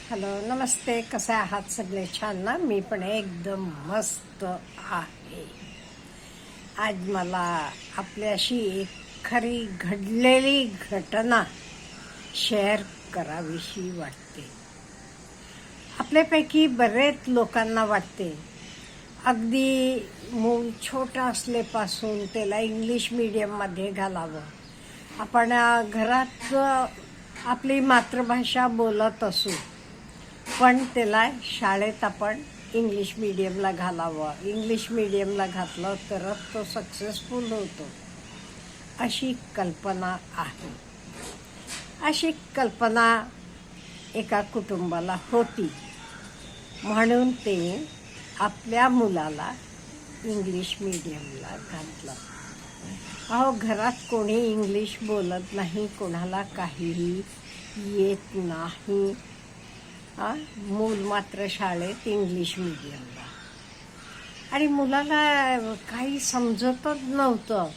Hello, नमस्ते. कसे आहात सगळे? छान ना? मी पण एकदम मस्त आहे. आज मला आपल्याशी एक खरी घडलेली घटना शेअर करावीशी वाटते. आपल्यापैकी बरेच लोकांना वाटते अगदी मूल छोटं असल्यापासून त्याला इंग्लिश मीडियममध्ये घालावं. आपण घरात आपली मातृभाषा बोलत असू, पण त्याला शाळेत आपण इंग्लिश मीडियमला घालावं. इंग्लिश मीडियमला घातलं तरच तो सक्सेसफुल होतो, अशी कल्पना आहे. अशी कल्पना एका कुटुंबाला होती, म्हणून ते आपल्या मुलाला इंग्लिश मीडियमला घातलं. अहो, घरात कोणी इंग्लिश बोलत नाही, कोणाला काहीही येत नाही. मूल मात्र शाळेत इंग्लिश मीडियमला. आणि मुलाला काही समजतच नव्हतं.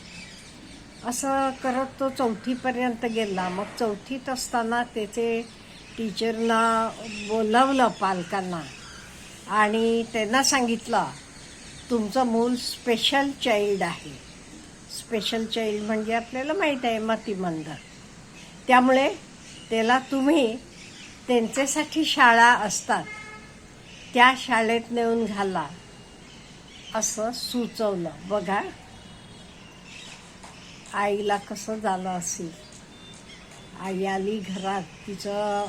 असं करत तो 4थीपर्यंत गेला. मग 4थीत असताना त्याचे टीचरना बोलावलं, पालकांना, आणि त्यांना सांगितलं, तुमचं मूल स्पेशल चाइल्ड आहे. स्पेशल चाइल्ड म्हणजे आपल्याला माहीत आहे, मतिमंद. त्यामुळे त्याला तुम्ही त्यांच्यासाठी शाळा असतात त्या शाळेत नेऊन घाला, असं सुचवलं. बघा आईला कसं झालं असेल. आई आली घरात. तिचं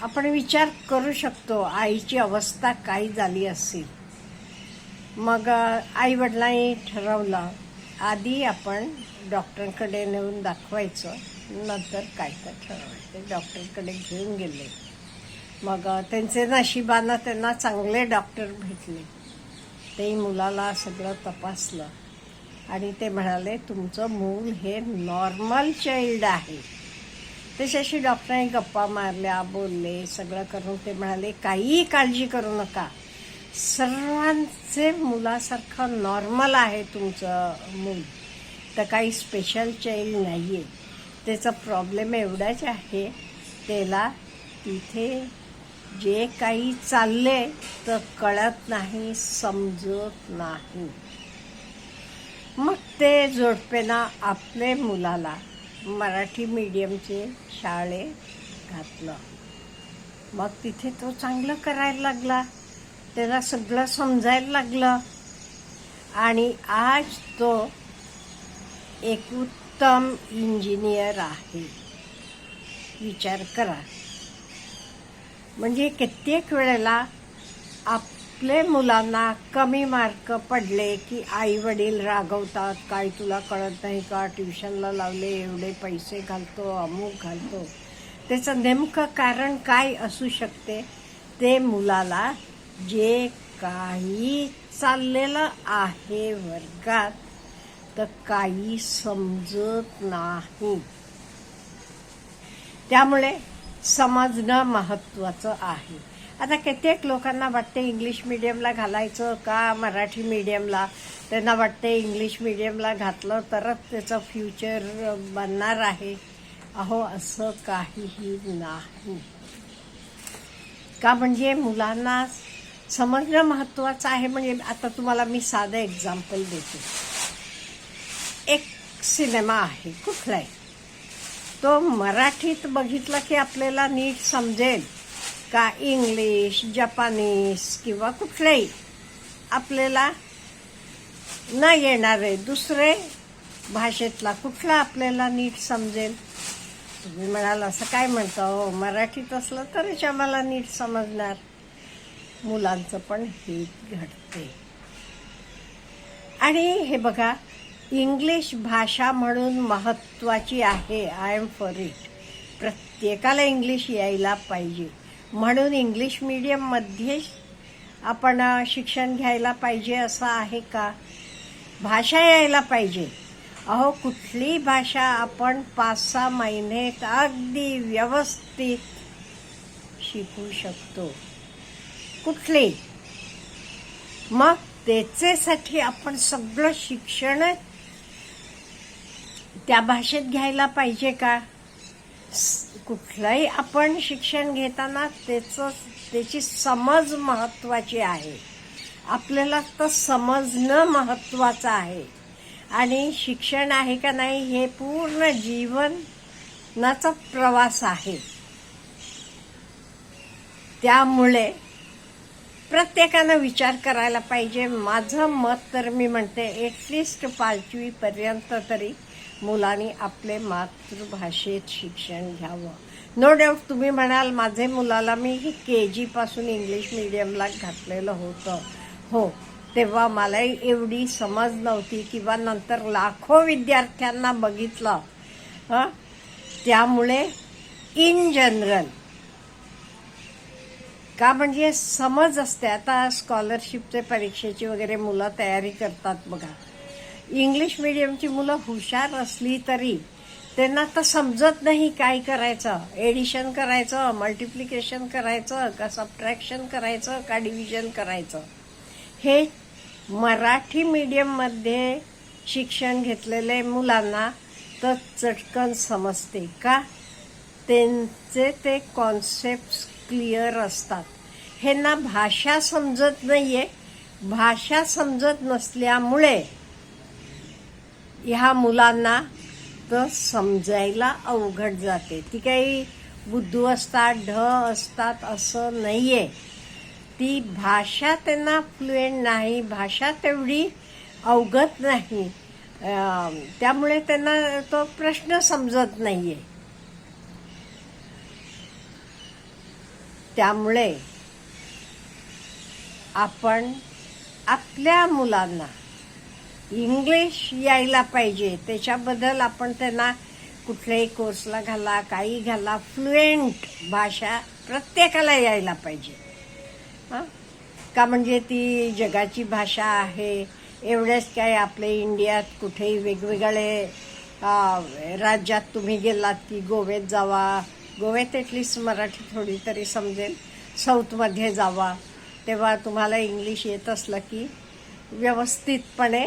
आपण विचार करू शकतो आईची अवस्था काय झाली असेल. मग आईवडिलांनी ठरवलं, आधी आपण डॉक्टरकडे नेऊन दाखवायचं, नंतर काय तर ठरवायचं. डॉक्टरकडे घेऊन गेले. मग त्यांचे नशिबानं त्यांना चांगले डॉक्टर भेटले. ते मुलाला सगळं तपासलं आणि ते म्हणाले, तुमचं मूल हे नॉर्मल चाइल्ड आहे. त्याच्याशी डॉक्टरांनी गप्पा मारल्या, बोलले, सगळं करून ते म्हणाले, काहीही काळजी करू नका, सर्वांचे मुलासारखं नॉर्मल आहे तुमचं मूल, तर काही स्पेशल चाइल्ड नाही आहे. त्याचा प्रॉब्लेम एवढाच आहे, त्याला तिथे जे काही चालले तर कळत नाही, समजत नाही. मग ते जोडपेना आपले मुलाला मराठी मीडियमचे शाळेत घातलं. मग तिथे तो चांगलं करायला लागला, त्याला सगळं समजायला लागलं, आणि आज तो एक उत्तम इंजिनियर आहे. विचार करा. म्हणजे कित्येक वेळेला आपले मुलांना कमी मार्क पडले की आई वडील रागवतात, काय तुला कळत नाही का, ट्युशनला लावले, एवढे पैसे घालतो, अमुक घालतो. त्याचं नेमकं कारण काय असू शकते? ते मुलाला जे काही चाललेलं आहे वर्गात तर काही समजत नाही. त्यामुळे समजणं महत्त्वाचं आहे. आता कित्येक लोकांना वाटते इंग्लिश मीडियमला घालायचं का मराठी मीडियमला. त्यांना वाटते इंग्लिश मीडियमला घातलं तरच त्याचं फ्युचर बनणार आहे. अहो, असं काहीही नाही. का म्हणजे मुलांना समजणं महत्त्वाचं आहे. म्हणजे आता तुम्हाला मी साधं एक्झाम्पल देते. एक सिनेमा आहे, कुठलाही, तो मराठीत बघितला की आपल्याला नीट समजेल का इंग्लिश, जपानीज किंवा कुठलेही आपल्याला न येणारे दुसरे भाषेतला कुठला आपल्याला नीट समजेल? तुम्ही म्हणाल, असं काय म्हणता हो, मराठीत असलं तरच आम्हाला नीट समजणार. मुलांचं पण हेच घडते. आणि हे बघा, इंग्लिश भाषा म्हणून महत्त्वाची आहे. I am for it. प्रत्येकाला इंग्लिश यायला पाहिजे. म्हणून इंग्लिश मीडियममध्ये आपण शिक्षण घ्यायला पाहिजे असं आहे का? भाषा यायला पाहिजे. अहो, कुठली भाषा आपण 5-6 महिन्यात अगदी व्यवस्थित शिकू शकतो, कुठली. मग त्याच्यासाठी आपण सगळं शिक्षण त्या भाषेत घ्यायला पाहिजे का? कुठलंही आपण शिक्षण घेताना त्याची समज महत्त्वाची आहे. आपल्याला तर समजणं महत्त्वाचं आहे. आणि शिक्षण आहे का नाही हे पूर्ण जीवनाचा प्रवास आहे. त्यामुळे प्रत्येकानं विचार करायला पाहिजे. माझं मत तर मी म्हणते ॲटलिस्ट 5वी पर्यंत तरी मुलांनी आपले मातृभाषेत शिक्षण घ्यावं. नो डाऊट तुम्ही म्हणाल माझे मुलाला मी KG पासून इंग्लिश मीडियमला घातलेलं होतं. हो, तेव्हा मला एवढी समज नव्हती किंवा नंतर लाखो विद्यार्थ्यांना बघितलं. त्यामुळे इन जनरल का म्हणजे समज असते. आता स्कॉलरशिपचे परीक्षेची वगैरे मुलं तयारी करतात बघा. इंग्लिश मीडियमची मुलं हुशार असली तरी त्यांना तर समजत नाही काय करायचं. एडिशन करायचं, मल्टिप्लिकेशन करायचं का सबट्रॅक्शन करायचं का डिव्हिजन करायचं. हे मराठी मीडियममध्ये शिक्षण घेतलेले मुलांना तर चटकन समजते. का त्यांचे ते कॉन्सेप्ट क्लिअर असतात. ह्यांना भाषा समजत नाहीये. भाषा समजत नसल्यामुळे ह्या मुलांना तर समजायला अवघड जाते. ती काही बुद्धू असतात, ढ असतात असं नाहीये. ती भाषा त्यांना फ्लुएंट नाही, भाषा तेवढी अवगत नाही. त्यामुळे त्यांना तो प्रश्न समजत नाहीये. त्यामुळे आपण आपल्या मुलांना इंग्लिश यायला पाहिजे. त्याच्याबद्दल आपण त्यांना कुठल्याही कोर्सला घाला, काही घाला, फ्लुएंट भाषा प्रत्येकाला यायला पाहिजे. का म्हणजे ती जगाची भाषा आहे. एवढेच काय आपल्या इंडियात कुठेही वेगवेगळे राज्यात तुम्ही गेलात की गोव्यात जावा, गोव्यात ॲटलिस्ट मराठी थोडी तरी समजेल. साऊथमध्ये जावा, तेव्हा तुम्हाला इंग्लिश येत असलं की व्यवस्थितपणे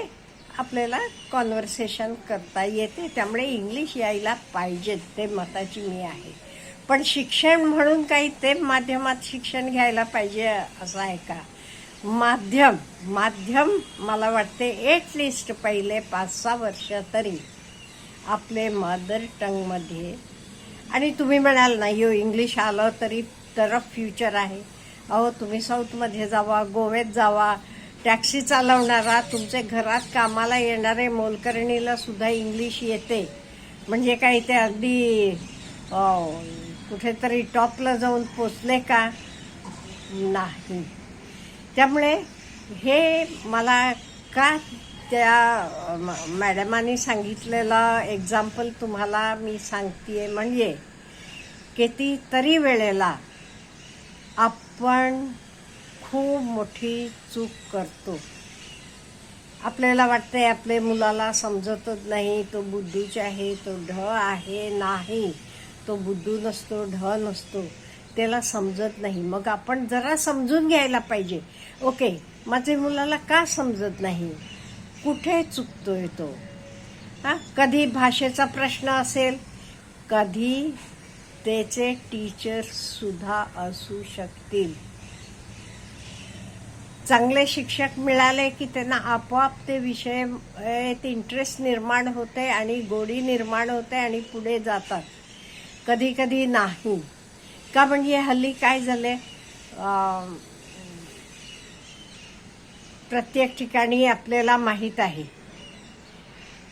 आपल्याला कॉन्व्हर्सेशन करता येते. त्यामुळे इंग्लिश यायला पाहिजे, ते मताची मी आहे. पण शिक्षण म्हणून काही ते माध्यमात शिक्षण घ्यायला पाहिजे असं आहे का. माध्यम मला वाटते ॲटलिस्ट पहिले 5-6 वर्ष तरी आपले मदर टंगमध्ये. आणि तुम्ही म्हणाल नाही हो इंग्लिश आलं तरी तर फ्युचर आहे. अहो तुम्ही साऊथमध्ये जावा, गोव्यात जावा, टॅक्सी चालवणारा, तुमचे घरात कामाला येणारे मोलकरणीला सुद्धा इंग्लिश येते. म्हणजे काही ते अगदी कुठेतरी टॉपला जाऊन पोचले का नाही. त्यामुळे हे मला का त्या मॅडमांनी सांगितलेलं एक्झाम्पल तुम्हाला मी सांगतेय. म्हणजे किती तरी वेळेला आपण खूप मोठी चूक करतो. आपल्याला वाटतंय आपल्या मुलाला समजतच नाही, तो बुद्धूच आहे, तो ढ आहे. नाही, तो बुद्धू नसतो, ढ नसतो, त्याला समजत नाही. मग आपण जरा समजून घ्यायला पाहिजे. ओके, माझ्या मुलाला का समजत नाही, कुठे चुकतोय तो. कधी भाषेचा प्रश्न असेल, कधी त्याचे टीचर सुद्धा असू शकतील. चांगले शिक्षक मिळाले की त्यांना आपोआप ते विषय इंटरेस्ट निर्माण होते आणि गोडी निर्माण होते आणि पुढे जातात. कधी कधी नाही. का म्हणजे हल्ली काय झाले, प्रत्येक ठिकाणी आपल्याला माहीत आहे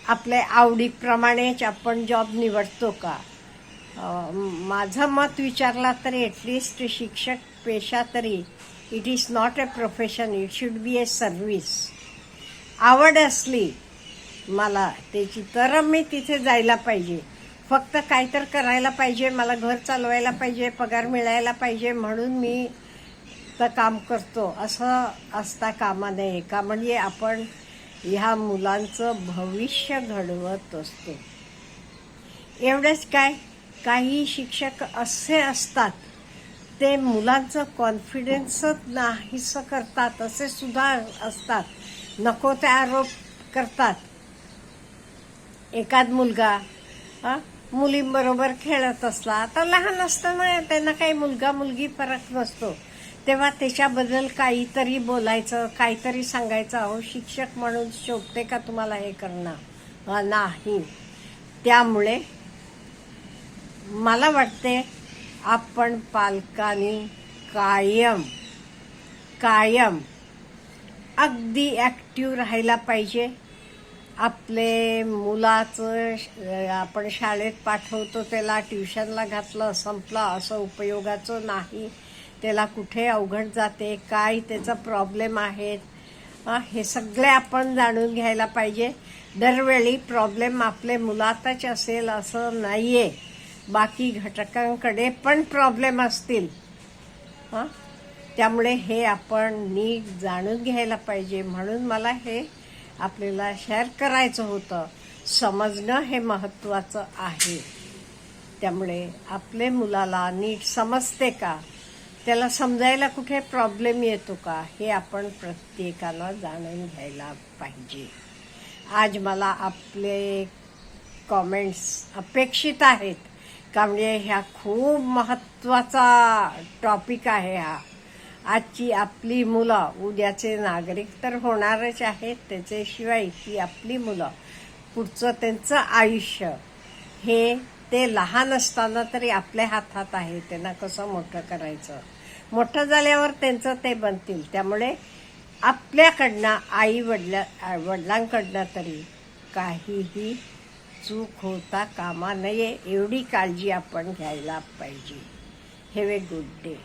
आपल्या आवडीप्रमाणेच आपण जॉब निवडतो का. माझं मत विचारला तरी ॲटलिस्ट शिक्षक पेशा तरी it is not a profession, it should be a service. आवड असली मला त्याची तर मी तिथे जायला पाहिजे. फक्त काय तर करायला पाहिजे, मला घर चालवायला पाहिजे, पगार मिळायला पाहिजे म्हणून मी तर काम करतो असं असता कामा नये. का म्हणजे आपण ह्या मुलांचं भविष्य घडवत असतो. एवढंच काय, काही शिक्षक असे असतात ते मुलांचं कॉन्फिडन्सच नाहीसं करतात, असे सुद्धा असतात. नको ते आरोप करतात. एखाद मुलगा मुलींबरोबर खेळत असला. आता लहान असताना त्यांना काही मुलगा मुलगी फरक नसतो, तेव्हा त्याच्याबद्दल काहीतरी बोलायचं, काहीतरी सांगायचं. अहो शिक्षक म्हणून शोभते का तुम्हाला हे करणं? नाही. त्यामुळे मला वाटते आपण पालकांनी कायम अगदी ॲक्टिव्ह राहायला पाहिजे. आपले मुलाचं आपण शाळेत पाठवतो, त्याला ट्युशनला घातलं, संपलं असं उपयोगाचं नाही. त्याला कुठे अवघड जाते, काय त्याचा प्रॉब्लेम आहेत, हे सगळे आपण जाणून घ्यायला पाहिजे. दरवेळी प्रॉब्लेम आपले मुलातच असेल असं नाही आहे, बाकी घटकांकडे पण प्रॉब्लेम असतील. त्यामुळे हे आपण नीट जाणून घ्यायला पाहिजे. म्हणून मला हे आपल्याला शेअर करायचं होतं. समजणं हे महत्त्वाचं आहे. त्यामुळे आपले मुलाला नीट समजते का, त्याला समजायला कुठे प्रॉब्लेम येतो का, हे आपण प्रत्येकाला जाणून घ्यायला पाहिजे. आज मला आपले कॉमेंट्स अपेक्षित आहेत, का म्हणजे ह्या खूप महत्त्वाचा टॉपिक आहे हा. आजची आपली मुलं उद्याचे नागरिक तर होणारच आहेत, त्याच्याशिवाय ती आपली मुलं पुढचं त्यांचं आयुष्य हे ते लहान असताना तरी आपल्या हातात आहे. त्यांना कसं मोठं करायचं, मोठं झाल्यावर त्यांचं ते बनतील. त्यामुळे आपल्याकडनं वडिलांकडनं तरी काहीही चूक होता कामा नये, एवढी काळजी आपण घ्यायला पाहिजे. Have a good day.